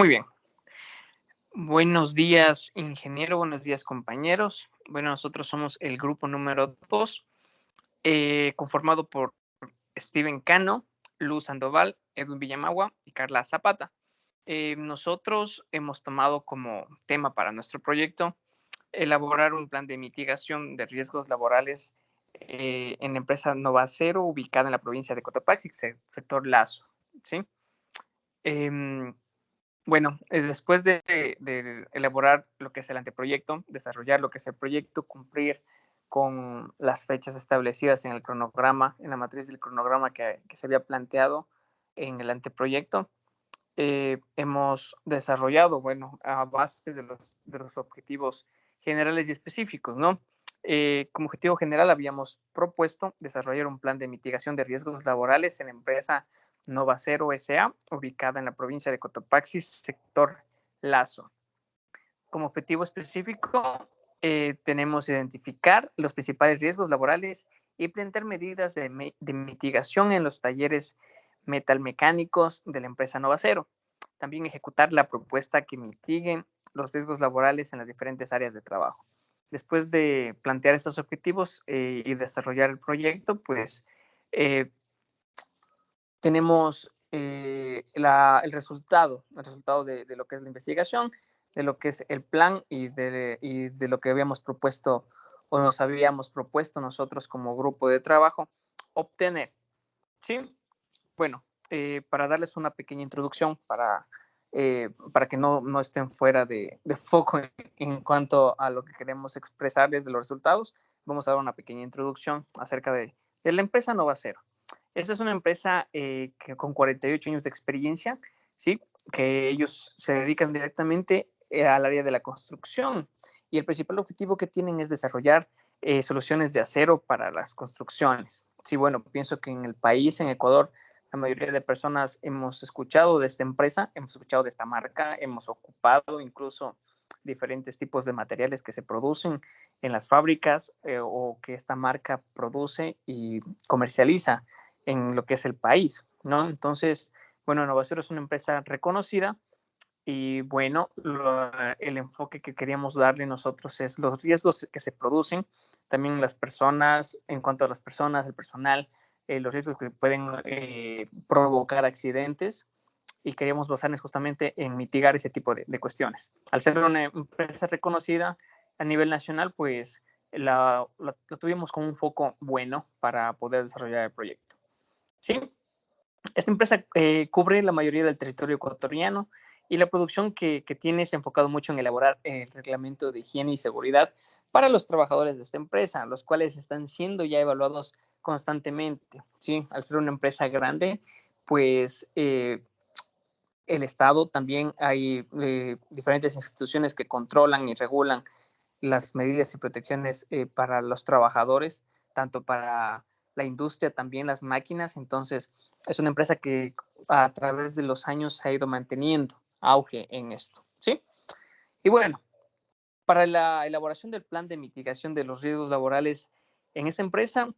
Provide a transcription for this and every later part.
Muy bien. Buenos días, ingeniero. Buenos días, compañeros. Bueno, nosotros somos el grupo número 2, conformado por Steven Cano, Luz Sandoval, Edwin Villamagua y Carla Zapata. Nosotros hemos tomado como tema para nuestro proyecto elaborar un plan de mitigación de riesgos laborales en la empresa Novacero, ubicada en la provincia de Cotopaxi, sector Lazo, ¿sí? Em, Bueno, después de elaborar lo que es el anteproyecto, desarrollar lo que es el proyecto, cumplir con las fechas establecidas en el cronograma, en la matriz del cronograma que se había planteado en el anteproyecto, hemos desarrollado, bueno, a base de los objetivos generales y específicos, ¿no? Como objetivo general habíamos propuesto desarrollar un plan de mitigación de riesgos laborales en la empresa Novacero S.A., ubicada en la provincia de Cotopaxi, sector Lazo. Como objetivo específico, tenemos identificar los principales riesgos laborales y plantear medidas de mitigación en los talleres metalmecánicos de la empresa Novacero. También ejecutar la propuesta que mitiguen los riesgos laborales en las diferentes áreas de trabajo. Después de plantear estos objetivos y desarrollar el proyecto, pues tenemos el resultado de lo que es la investigación, de lo que es el plan y de lo que habíamos propuesto o nos habíamos propuesto nosotros como grupo de trabajo obtener. ¿Sí? Bueno, para darles una pequeña introducción, para que no estén fuera de foco en cuanto a lo que queremos expresarles de los resultados, vamos a dar una pequeña introducción acerca de la empresa Novacero. Esta es una empresa que con 48 años de experiencia, ¿sí? Que ellos se dedican directamente al área de la construcción y el principal objetivo que tienen es desarrollar soluciones de acero para las construcciones. Sí, bueno, pienso que en el país, en Ecuador, la mayoría de personas hemos escuchado de esta empresa, hemos escuchado de esta marca, hemos ocupado incluso diferentes tipos de materiales que se producen en las fábricas o que esta marca produce y comercializa en lo que es el país, ¿no? Entonces, bueno, Novacero es una empresa reconocida y bueno, el enfoque que queríamos darle nosotros es los riesgos que se producen, también las personas, en cuanto a las personas, el personal, los riesgos que pueden provocar accidentes y queríamos basarnos justamente en mitigar ese tipo de cuestiones. Al ser una empresa reconocida a nivel nacional, pues la tuvimos como un foco bueno para poder desarrollar el proyecto. ¿Sí? Esta empresa cubre la mayoría del territorio ecuatoriano y la producción que tiene se ha enfocado mucho en elaborar el reglamento de higiene y seguridad para los trabajadores de esta empresa, los cuales están siendo ya evaluados constantemente. ¿Sí? Al ser una empresa grande, pues el Estado también hay diferentes instituciones que controlan y regulan las medidas y protecciones para los trabajadores, tanto para la industria, también las máquinas. Entonces, es una empresa que a través de los años ha ido manteniendo auge en esto, ¿sí? Y bueno, para la elaboración del plan de mitigación de los riesgos laborales en esa empresa,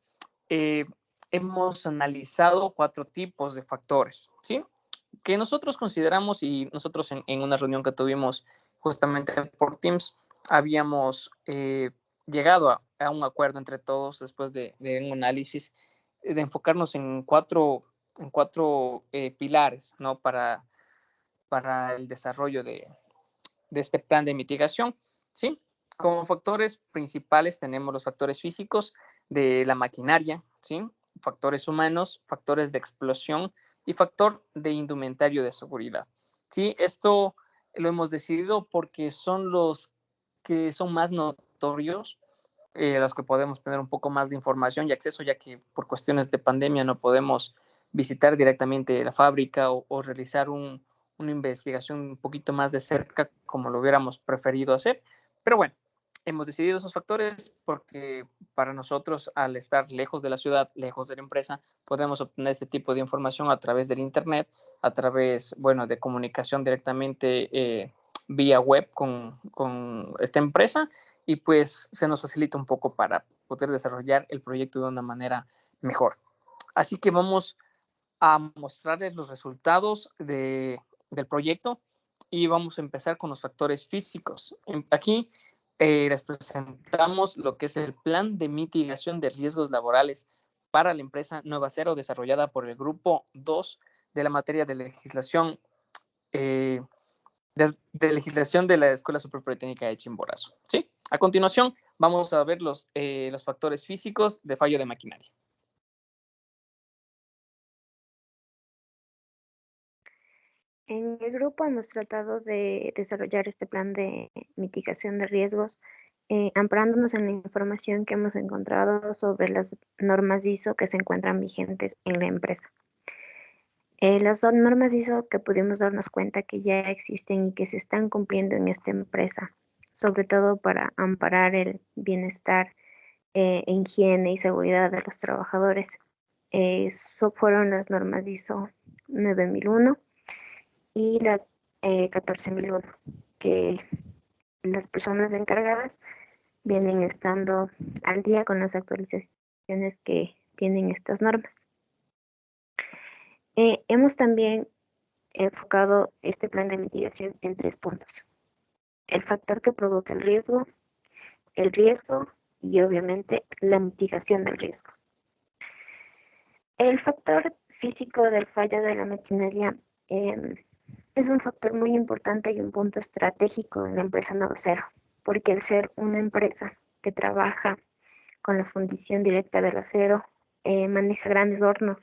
eh, hemos analizado 4 tipos de factores, ¿sí? Que nosotros consideramos y nosotros en una reunión que tuvimos justamente por Teams, habíamos llegado a un acuerdo entre todos después de un análisis, de enfocarnos en cuatro pilares, ¿no? Para el desarrollo de este plan de mitigación, ¿sí? Como factores principales tenemos los factores físicos de la maquinaria, ¿sí? Factores humanos, factores de explosión y factor de indumentario de seguridad, ¿sí? Esto lo hemos decidido porque son los que son más notorios, los que podemos tener un poco más de información y acceso, ya que por cuestiones de pandemia no podemos visitar directamente la fábrica o realizar una investigación un poquito más de cerca como lo hubiéramos preferido hacer. Pero bueno, hemos decidido esos factores porque para nosotros, al estar lejos de la ciudad, lejos de la empresa, podemos obtener este tipo de información a través del Internet, a través, bueno, de comunicación directamente vía web con esta empresa y pues se nos facilita un poco para poder desarrollar el proyecto de una manera mejor. Así que vamos a mostrarles los resultados del proyecto y vamos a empezar con los factores físicos. Aquí les presentamos lo que es el plan de mitigación de riesgos laborales para la empresa Nueva Cero, desarrollada por el grupo 2 de la materia de legislación legislación de la Escuela Superior Politécnica de Chimborazo. ¿Sí? A continuación, vamos a ver los factores físicos de fallo de maquinaria. En el grupo hemos tratado de desarrollar este plan de mitigación de riesgos, amparándonos en la información que hemos encontrado sobre las normas ISO que se encuentran vigentes en la empresa. Las normas ISO que pudimos darnos cuenta que ya existen y que se están cumpliendo en esta empresa, sobre todo para amparar el bienestar, higiene y seguridad de los trabajadores, fueron las normas ISO 9001 y la 14001, que las personas encargadas vienen estando al día con las actualizaciones que tienen estas normas. Hemos también enfocado este plan de mitigación en 3 puntos: el factor que provoca el riesgo y obviamente la mitigación del riesgo. El factor físico del fallo de la maquinaria es un factor muy importante y un punto estratégico en la empresa Nueva Cero, porque al ser una empresa que trabaja con la fundición directa del acero, maneja grandes hornos,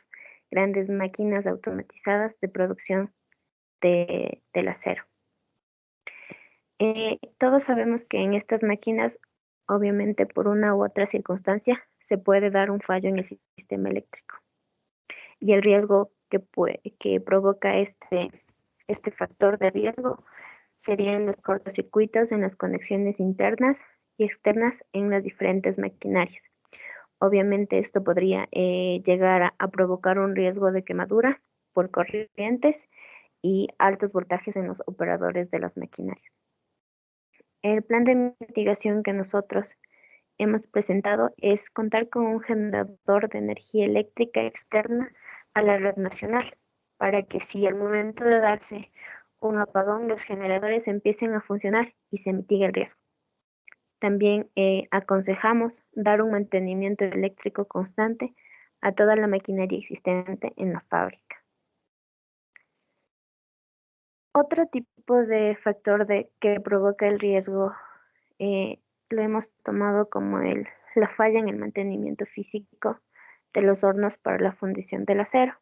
grandes máquinas automatizadas de producción del acero. Todos sabemos que en estas máquinas, obviamente por una u otra circunstancia, se puede dar un fallo en el sistema eléctrico. Y el riesgo que provoca este factor de riesgo serían los cortocircuitos en las conexiones internas y externas en las diferentes maquinarias. Obviamente esto podría llegar a provocar un riesgo de quemadura por corrientes y altos voltajes en los operadores de las maquinarias. El plan de mitigación que nosotros hemos presentado es contar con un generador de energía eléctrica externa a la red nacional, para que si al momento de darse un apagón, los generadores empiecen a funcionar y se mitigue el riesgo. También aconsejamos dar un mantenimiento eléctrico constante a toda la maquinaria existente en la fábrica. Otro tipo de factor que provoca el riesgo lo hemos tomado como la falla en el mantenimiento físico de los hornos para la fundición del acero.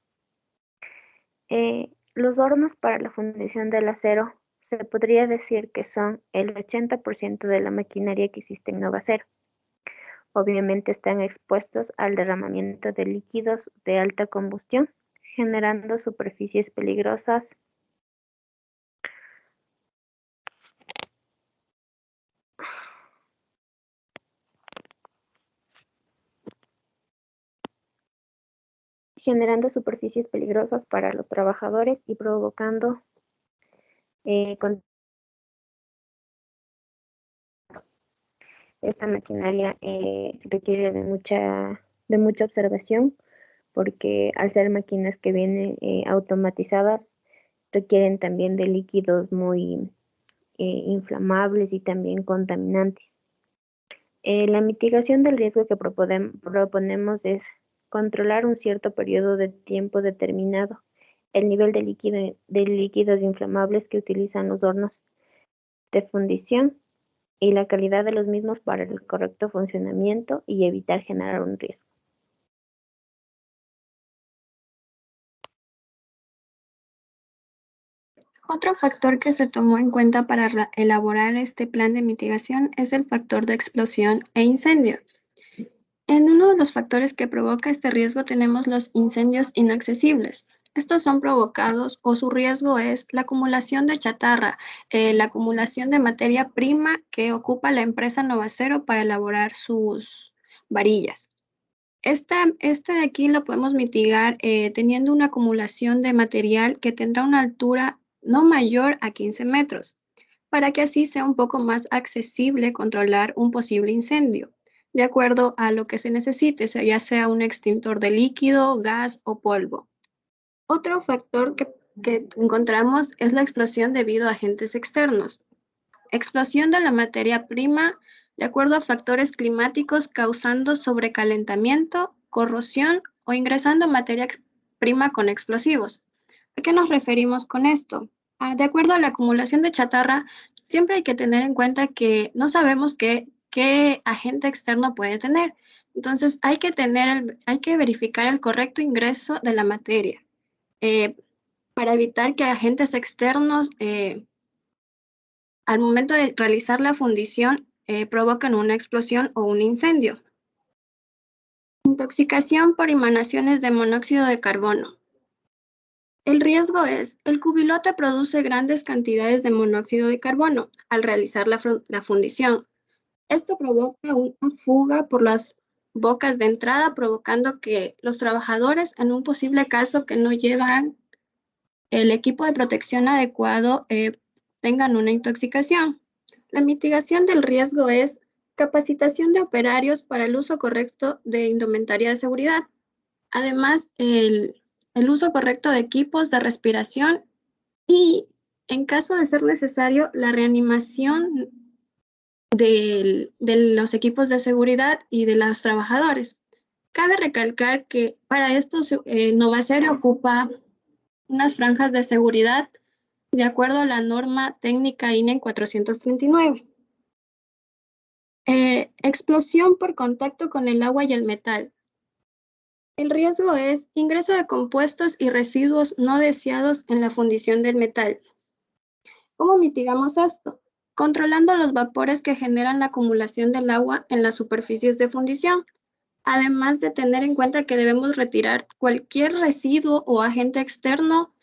Los hornos para la fundición del acero se podría decir que son el 80% de la maquinaria que existe en Nueva Cero. Obviamente están expuestos al derramamiento de líquidos de alta combustión, generando superficies peligrosas para los trabajadores y provocando esta maquinaria requiere de mucha observación, porque al ser máquinas que vienen automatizadas, requieren también de líquidos muy inflamables y también contaminantes. La mitigación del riesgo que proponemos es controlar un cierto periodo de tiempo determinado el nivel de líquidos inflamables que utilizan los hornos de fundición y la calidad de los mismos para el correcto funcionamiento y evitar generar un riesgo. Otro factor que se tomó en cuenta para elaborar este plan de mitigación es el factor de explosión e incendio. En uno de los factores que provoca este riesgo tenemos los incendios inaccesibles. Estos son provocados o su riesgo es la acumulación de chatarra, la acumulación de materia prima que ocupa la empresa Nueva Cero para elaborar sus varillas. Este de aquí lo podemos mitigar teniendo una acumulación de material que tendrá una altura no mayor a 15 metros, para que así sea un poco más accesible controlar un posible incendio, de acuerdo a lo que se necesite, ya sea un extintor de líquido, gas o polvo. Otro factor que que encontramos es la explosión debido a agentes externos. Explosión de la materia prima de acuerdo a factores climáticos causando sobrecalentamiento, corrosión o ingresando materia prima con explosivos. ¿A qué nos referimos con esto? De acuerdo a la acumulación de chatarra, siempre hay que tener en cuenta que no sabemos qué agente externo puede tener. Entonces, hay que verificar el correcto ingreso de la materia para evitar que agentes externos al momento de realizar la fundición provoquen una explosión o un incendio. Intoxicación por emanaciones de monóxido de carbono. El riesgo es, el cubilote produce grandes cantidades de monóxido de carbono al realizar la fundición. Esto provoca una fuga por las bocas de entrada, provocando que los trabajadores, en un posible caso que no llevan el equipo de protección adecuado, tengan una intoxicación. La mitigación del riesgo es capacitación de operarios para el uso correcto de indumentaria de seguridad. Además, el uso correcto de equipos de respiración y, en caso de ser necesario, la reanimación de los equipos de seguridad y de los trabajadores. Cabe recalcar que para esto Novacer ocupa unas franjas de seguridad de acuerdo a la norma técnica INE 439. Explosión por contacto con el agua y el metal. El riesgo es ingreso de compuestos y residuos no deseados en la fundición del metal. ¿Cómo mitigamos esto? Controlando los vapores que generan la acumulación del agua en las superficies de fundición, además de tener en cuenta que debemos retirar cualquier residuo o agente externo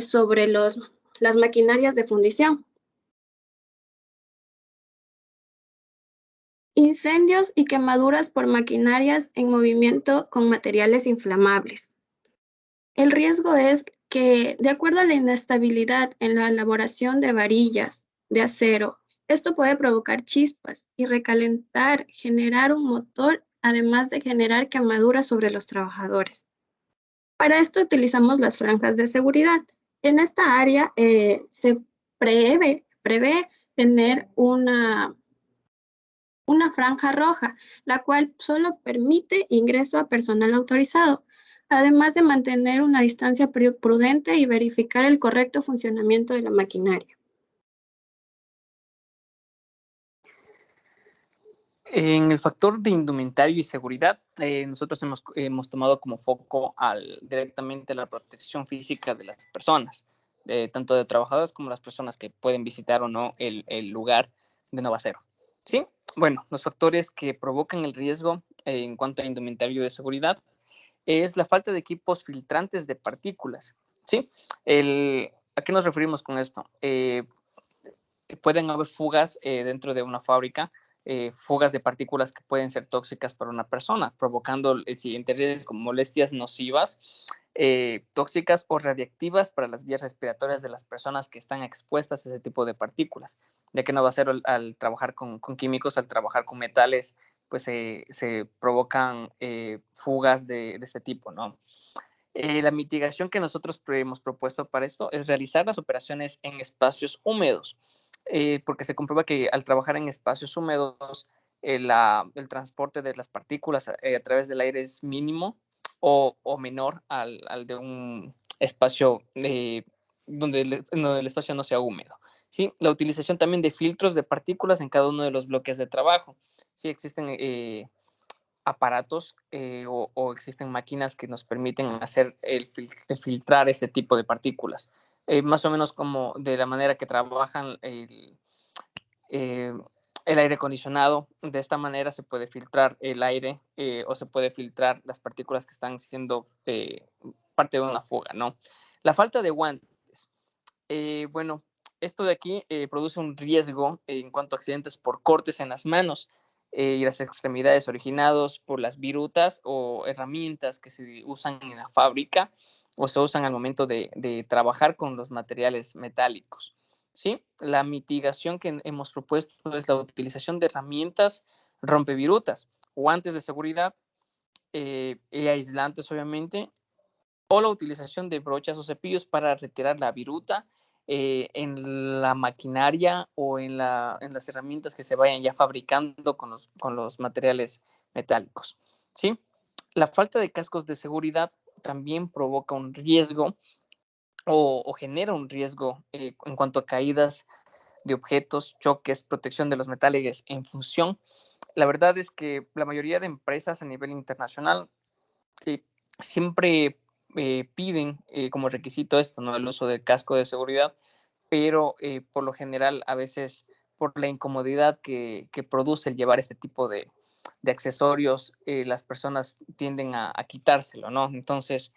sobre las maquinarias de fundición. Incendios y quemaduras por maquinarias en movimiento con materiales inflamables. El riesgo es que, de acuerdo a la inestabilidad en la elaboración de varillas de acero, esto puede provocar chispas y recalentar, generar un motor, además de generar quemaduras sobre los trabajadores. Para esto utilizamos las franjas de seguridad. En esta área se prevé tener una franja roja, la cual solo permite ingreso a personal autorizado, además de mantener una distancia prudente y verificar el correcto funcionamiento de la maquinaria. En el factor de indumentario y seguridad, nosotros hemos tomado como foco directamente la protección física de las personas, tanto de trabajadores como las personas que pueden visitar o no el lugar de Novacero. ¿Sí? Bueno, los factores que provocan el riesgo en cuanto a indumentario de seguridad es la falta de equipos filtrantes de partículas. ¿Sí? ¿A qué nos referimos con esto? Pueden haber fugas dentro de una fábrica, fugas de partículas que pueden ser tóxicas para una persona, provocando el siguiente riesgo, molestias nocivas, tóxicas o radiactivas para las vías respiratorias de las personas que están expuestas a ese tipo de partículas, ya que no va a ser al trabajar con químicos, al trabajar con metales, pues se provocan fugas de este tipo, ¿no? La mitigación que nosotros hemos propuesto para esto es realizar las operaciones en espacios húmedos, porque se comprueba que al trabajar en espacios húmedos, el transporte de las partículas a través del aire es mínimo o menor al de un espacio donde el espacio no sea húmedo. ¿Sí? La utilización también de filtros de partículas en cada uno de los bloques de trabajo. Sí, existen aparatos o existen máquinas que nos permiten hacer filtrar ese tipo de partículas. Más o menos como de la manera que trabajan el aire acondicionado. De esta manera se puede filtrar el aire o se puede filtrar las partículas que están siendo parte de una fuga, ¿no? La falta de guantes. Bueno, esto de aquí produce un riesgo en cuanto a accidentes por cortes en las manos y las extremidades originados por las virutas o herramientas que se usan en la fábrica o se usan al momento de trabajar con los materiales metálicos. ¿Sí? La mitigación que hemos propuesto es la utilización de herramientas rompevirutas, guantes de seguridad y aislantes, obviamente, o la utilización de brochas o cepillos para retirar la viruta en la maquinaria o en las herramientas que se vayan ya fabricando con los materiales metálicos, ¿sí? La falta de cascos de seguridad también provoca un riesgo o genera un riesgo en cuanto a caídas de objetos, choques, protección de los metales en función. La verdad es que la mayoría de empresas a nivel internacional eh, siempre piden como requisito esto, ¿no? El uso del casco de seguridad, pero por lo general a veces por la incomodidad que produce el llevar este tipo de accesorios, las personas tienden a quitárselo, ¿no? Entonces,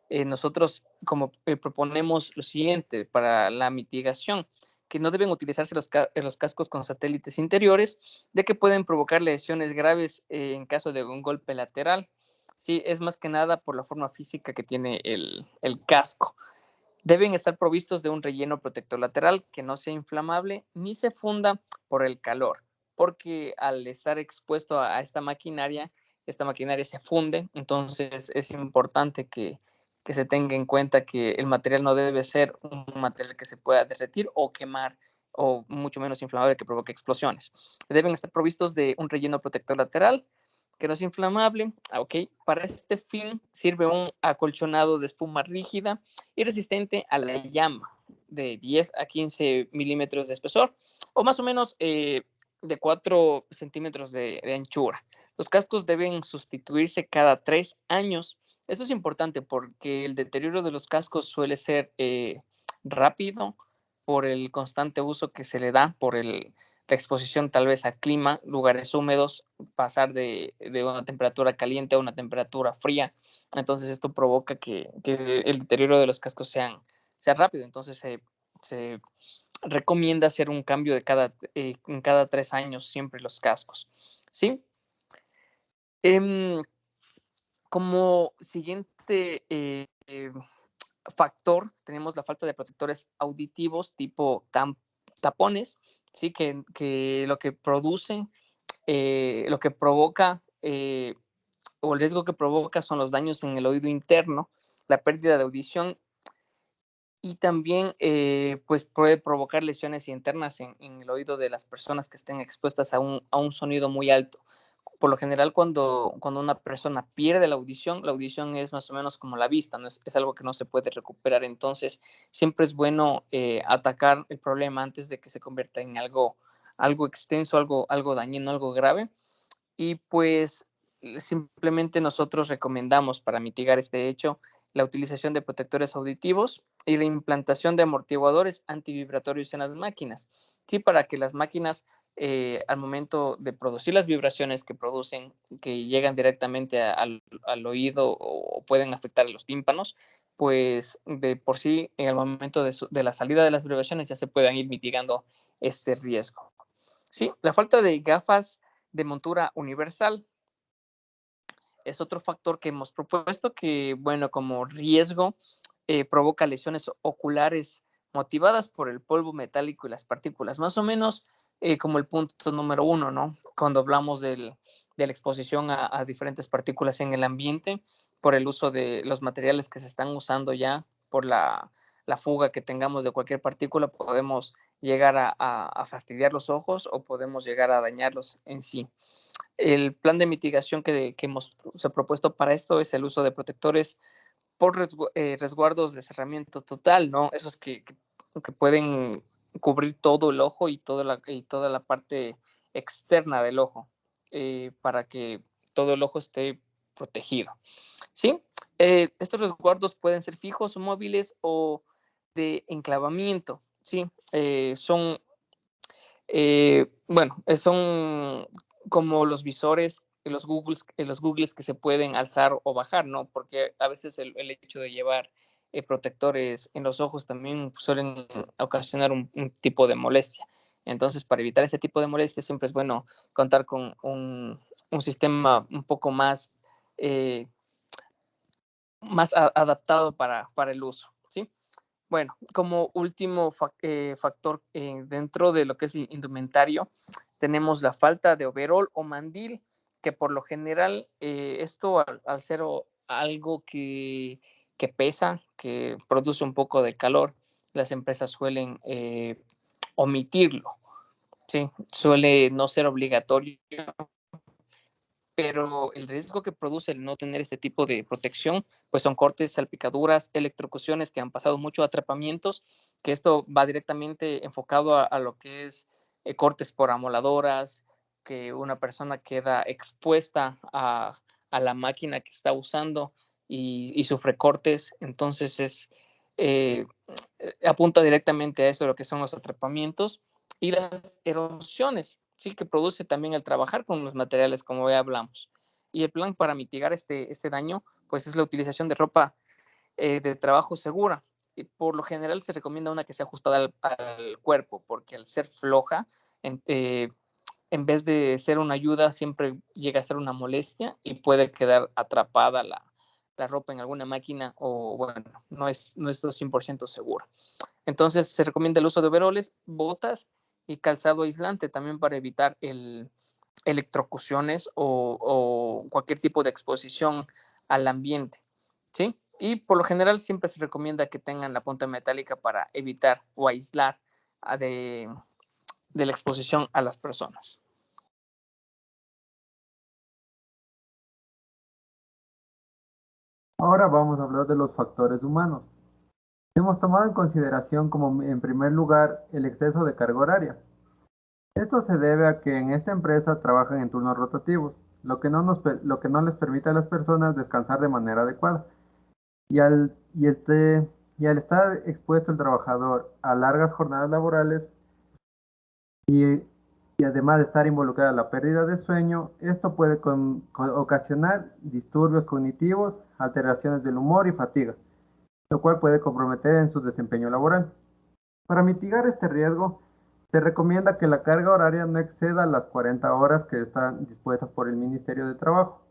nosotros como proponemos lo siguiente para la mitigación, que no deben utilizarse los cascos con satélites interiores, ya que pueden provocar lesiones graves en caso de un golpe lateral. Sí, es más que nada por la forma física que tiene el casco. Deben estar provistos de un relleno protector lateral que no sea inflamable ni se funda por el calor, porque al estar expuesto a esta maquinaria se funde, entonces es importante que se tenga en cuenta que el material no debe ser un material que se pueda derretir o quemar o mucho menos inflamable que provoque explosiones. Deben estar provistos de un relleno protector lateral que no es inflamable. Ok, para este fin sirve un acolchonado de espuma rígida y resistente a la llama de 10 a 15 milímetros de espesor o más o menos de 4 centímetros de anchura. Los cascos deben sustituirse cada 3 años. Esto es importante porque el deterioro de los cascos suele ser rápido por el constante uso que se le da, por la exposición tal vez a clima, lugares húmedos, pasar de una temperatura caliente a una temperatura fría. Entonces esto provoca que el deterioro de los cascos sea rápido. Entonces se recomienda hacer un cambio en cada 3 años siempre los cascos. ¿Sí? Como siguiente factor, tenemos la falta de protectores auditivos tipo tapones, ¿sí? Que lo que produce, lo que provoca o el riesgo que provoca son los daños en el oído interno, la pérdida de audición y también pues puede provocar lesiones internas en el oído de las personas que estén expuestas a un sonido muy alto. Por lo general, cuando una persona pierde la audición es más o menos como la vista, ¿no? Es algo que no se puede recuperar. Entonces, siempre es bueno atacar el problema antes de que se convierta en algo extenso, algo dañino, algo grave. Y pues simplemente nosotros recomendamos para mitigar este hecho la utilización de protectores auditivos y la implantación de amortiguadores antivibratorios en las máquinas, ¿sí? Para que las máquinas al momento de producir las vibraciones que producen, que llegan directamente al oído o pueden afectar a los tímpanos, pues de por sí en el momento de la salida de las vibraciones ya se puedan ir mitigando este riesgo. Sí, la falta de gafas de montura universal es otro factor que hemos propuesto que, bueno, como riesgo provoca lesiones oculares motivadas por el polvo metálico y las partículas, más o menos como el punto número 1, ¿no? Cuando hablamos de la exposición a diferentes partículas en el ambiente por el uso de los materiales que se están usando ya, por la fuga que tengamos de cualquier partícula, podemos llegar a fastidiar los ojos o podemos llegar a dañarlos en sí. El plan de mitigación que hemos propuesto para esto es el uso de protectores por resguardos de cerramiento total, ¿no? Esos que pueden cubrir todo el ojo y toda la parte externa del ojo para que todo el ojo esté protegido, ¿sí? Estos resguardos pueden ser fijos o móviles o de enclavamiento, ¿sí? Son como los visores, los Googles que se pueden alzar o bajar, ¿no? Porque a veces el hecho de llevar protectores en los ojos también suelen ocasionar un tipo de molestia. Entonces, para evitar ese tipo de molestia, siempre es bueno contar con un sistema un poco eh, más adaptado para el uso, ¿sí? Bueno, como último factor dentro de lo que es indumentario, tenemos la falta de overol o mandil, que por lo general esto al ser algo que pesa, que produce un poco de calor, las empresas suelen omitirlo, ¿sí? Suele no ser obligatorio, pero el riesgo que produce el no tener este tipo de protección, pues son cortes, salpicaduras, electrocuciones que han pasado mucho, atrapamientos, que esto va directamente enfocado a lo que es cortes por amoladoras, que una persona queda expuesta a la máquina que está usando y sufre cortes, entonces apunta directamente a eso, lo que son los atrapamientos y las erosiones, sí, que produce también el trabajar con los materiales, como ya hablamos. Y el plan para mitigar este daño, pues es la utilización de ropa de trabajo segura. Y por lo general se recomienda una que sea ajustada al cuerpo, porque al ser floja, en vez de ser una ayuda, siempre llega a ser una molestia y puede quedar atrapada la ropa en alguna máquina o, bueno, no es lo 100% seguro. Entonces se recomienda el uso de overoles, botas y calzado aislante también para evitar electrocuciones o cualquier tipo de exposición al ambiente, ¿sí? Y por lo general siempre se recomienda que tengan la punta metálica para evitar o aislar de la exposición a las personas. Ahora vamos a hablar de los factores humanos. Hemos tomado en consideración como en primer lugar el exceso de carga horaria. Esto se debe a que en esta empresa trabajan en turnos rotativos, lo que no les permite a las personas descansar de manera adecuada. Y y al estar expuesto el trabajador a largas jornadas laborales y, y además de estar involucrada la pérdida de sueño, esto puede ocasionar disturbios cognitivos, alteraciones del humor y fatiga, lo cual puede comprometer en su desempeño laboral. Para mitigar este riesgo, se recomienda que la carga horaria no exceda las 40 horas que están dispuestas por el Ministerio de Trabajo.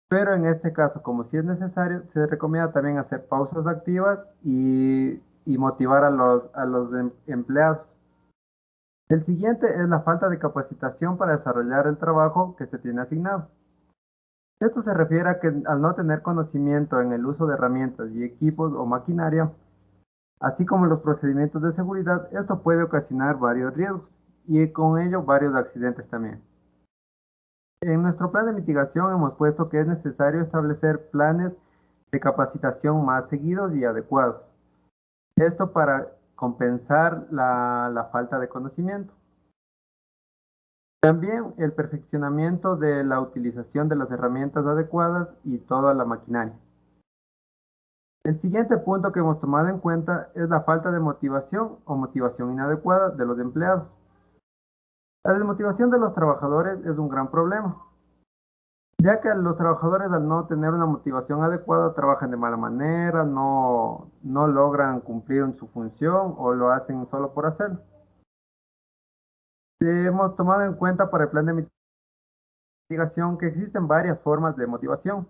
Pero en este caso, como si es necesario, se recomienda también hacer pausas activas y motivar a los empleados. El siguiente es la falta de capacitación para desarrollar el trabajo que se tiene asignado. Esto se refiere a que al no tener conocimiento en el uso de herramientas y equipos o maquinaria, así como los procedimientos de seguridad, esto puede ocasionar varios riesgos y con ello varios accidentes también. En nuestro plan de mitigación hemos puesto que es necesario establecer planes de capacitación más seguidos y adecuados. Esto para compensar la falta de conocimiento. También el perfeccionamiento de la utilización de las herramientas adecuadas y toda la maquinaria. El siguiente punto que hemos tomado en cuenta es la falta de motivación o motivación inadecuada de los empleados. La desmotivación de los trabajadores es un gran problema, ya que los trabajadores al no tener una motivación adecuada trabajan de mala manera, no logran cumplir en su función o lo hacen solo por hacerlo. Hemos tomado en cuenta para el plan de mitigación que existen varias formas de motivación.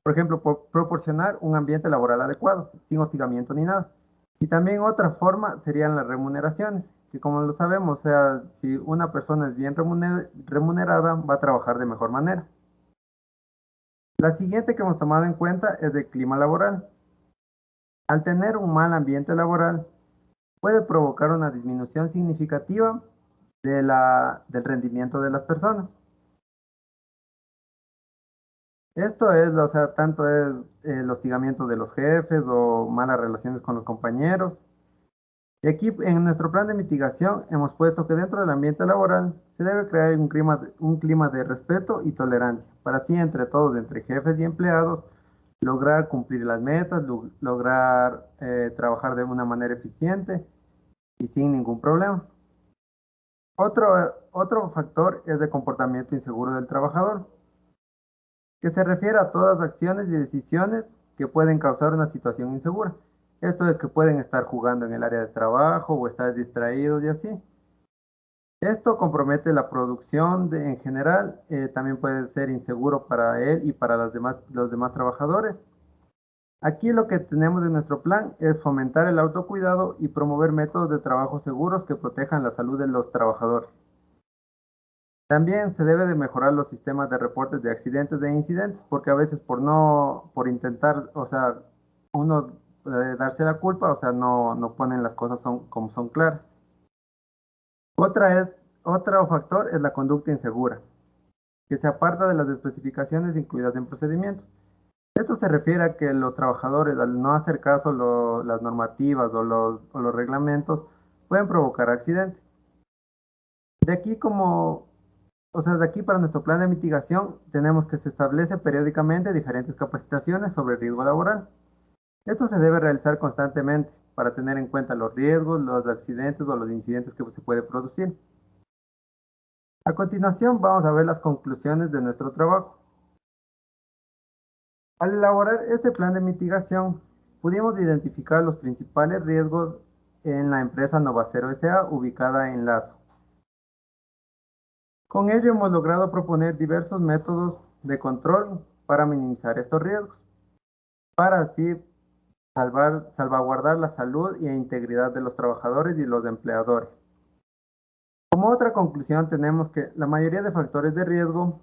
Por ejemplo, proporcionar un ambiente laboral adecuado, sin hostigamiento ni nada. Y también otra forma serían las remuneraciones, que como lo sabemos, o sea, si una persona es bien remunerada, va a trabajar de mejor manera. La siguiente que hemos tomado en cuenta es el clima laboral. Al tener un mal ambiente laboral, puede provocar una disminución significativa del rendimiento de las personas. Esto es, o sea, tanto es el hostigamiento de los jefes o malas relaciones con los compañeros. Y aquí en nuestro plan de mitigación hemos puesto que dentro del ambiente laboral se debe crear un clima de respeto y tolerancia, para así entre todos, entre jefes y empleados, lograr cumplir las metas, lograr trabajar de una manera eficiente y sin ningún problema. Otro factor es el comportamiento inseguro del trabajador, que se refiere a todas acciones y decisiones que pueden causar una situación insegura. Esto es que pueden estar jugando en el área de trabajo o estar distraídos y así. Esto compromete la producción en general, también puede ser inseguro para él y para los demás trabajadores. Aquí lo que tenemos en nuestro plan es fomentar el autocuidado y promover métodos de trabajo seguros que protejan la salud de los trabajadores. También se debe de mejorar los sistemas de reportes de accidentes e incidentes, porque a veces por intentar, o sea, uno darse la culpa, o sea, no ponen las cosas como son claras. Otro factor es la conducta insegura, que se aparta de las especificaciones incluidas en procedimientos. Esto se refiere a que los trabajadores, al no hacer caso las normativas o los reglamentos, pueden provocar accidentes. De aquí de aquí para nuestro plan de mitigación tenemos que se establece periódicamente diferentes capacitaciones sobre riesgo laboral. Esto se debe realizar constantemente para tener en cuenta los riesgos, los accidentes o los incidentes que se puede producir. A continuación vamos a ver las conclusiones de nuestro trabajo. Al elaborar este plan de mitigación, pudimos identificar los principales riesgos en la empresa Novacero S.A. ubicada en Lazo. Con ello hemos logrado proponer diversos métodos de control para minimizar estos riesgos, para así salvaguardar la salud e integridad de los trabajadores y los empleadores. Como otra conclusión tenemos que la mayoría de factores de riesgo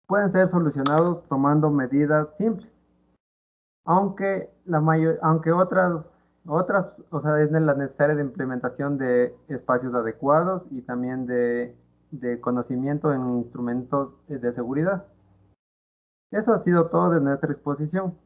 pueden ser solucionados tomando medidas simples, aunque o sea, es la necesaria de implementación de espacios adecuados y también de conocimiento en instrumentos de seguridad. Eso ha sido todo de nuestra exposición.